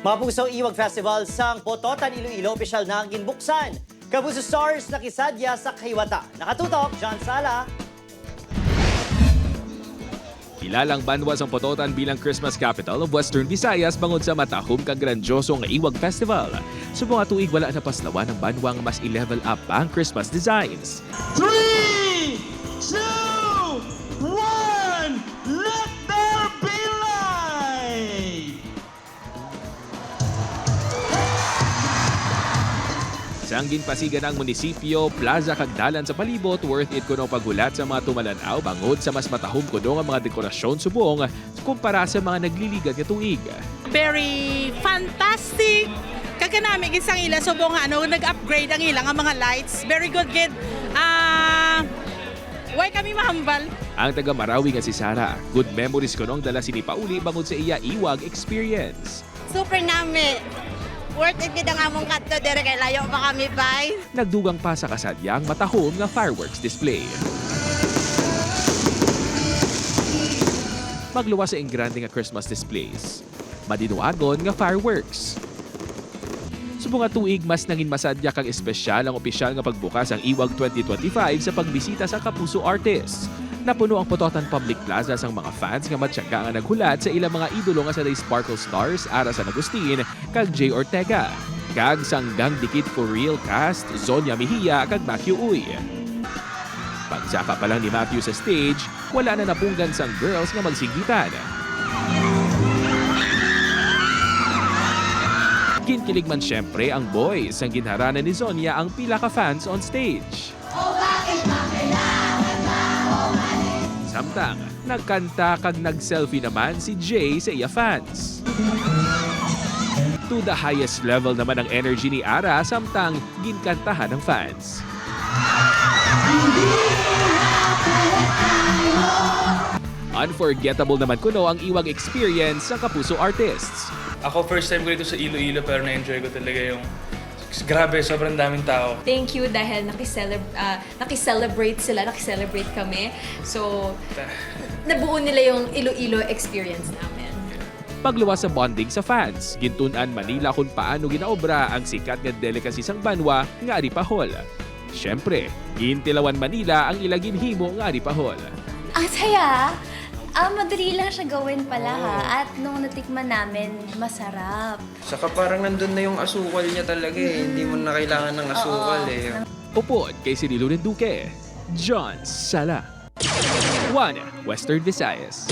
Mapuso Iwag Festival sang Pototan Iloilo opisyal na ang ginbuksan. Kapuso Stars nakisadya sa Kahiwata. Nakatutok, John Sala. Kilalang banwa ang Pototan bilang Christmas capital of Western Visayas bangod sa matahom kang grandiosong Iwag Festival. Sa mga tuig wala na paslawan ng banwa nga mas i-level up pa ang Christmas designs. 3, 2, 1, let there be light! Sang ginpasigan ang munisipyo, plaza kag dalan sa palibot, worth it kuno paghulat sa mga tumalanaw bangod sa mas matahom kuno ang mga dekorasyon subong kumpara sa mga nagliligan nga tuig. Very fantastic. Kaganami isang ila subong nag-upgrade ang ilang ang mga lights. Very good gid. Why kami mahambal? Ang taga Marawi nga si Sara, good memories kuno ang dala sini pauli bangod sa iya Iwag experience. Super nami. Worth it gid ang among kadto dire kay layo pa kami bay. Nagdugang pa sa kasadyang matahom nga fireworks display. Magluwas sa ingrande nga Christmas displays. Madinuagon nga fireworks. Subong nga tuig mas nangin masadya kang espesyal ang opisyal nga pagbukas ang Iwag 2025 sa pagbisita sa Kapuso Artists. Napuno ang Pototan Public Plaza sang mga fans nga matyaga nga naghulat sa ilang mga idolo nga sa The Sparkle Stars, Ara San Agustin, kag Jay Ortega. Kag sanggang dikit for real cast, Zonia Mejia kag Matthew Uy. Pagsaka pa lang ni Matthew sa stage, wala na napunggan sang girls nga magsigitan. Kinkilig man syempre ang boys ang ginharanan ni Zonia ang pila ka fans on stage. Samtang, nagkanta kag nag-selfie naman si Jay sa iya fans. To the highest level naman ang energy ni Ara samtang ginkantahan ng fans. Unforgettable naman kuno ang Iwag experience sa Kapuso Artists. Ako first time ko dito sa Iloilo pero na-enjoy ko talaga yung grabe, sobrang daming tao. Thank you dahil nakiselebrate sila, nakiselebrate kami. So, nabuo nila yung Iloilo experience namin. Pagluwas sa bonding sa fans, gintunan Manila kung paano ginaobra ang sikat nga delicacy sang banwa nga aripahol. Siyempre, gintilawan Manila ang ilagin himo nga aripahol. Ang saya! Madali lang siya gawin pala ha. At nung natikman namin, masarap. Saka parang nandun na yung asukal niya talaga eh. Hindi mo na kailangan ng asukal eh. Upod kay Cirilo Duque, John Sala. 1. Western Visayas.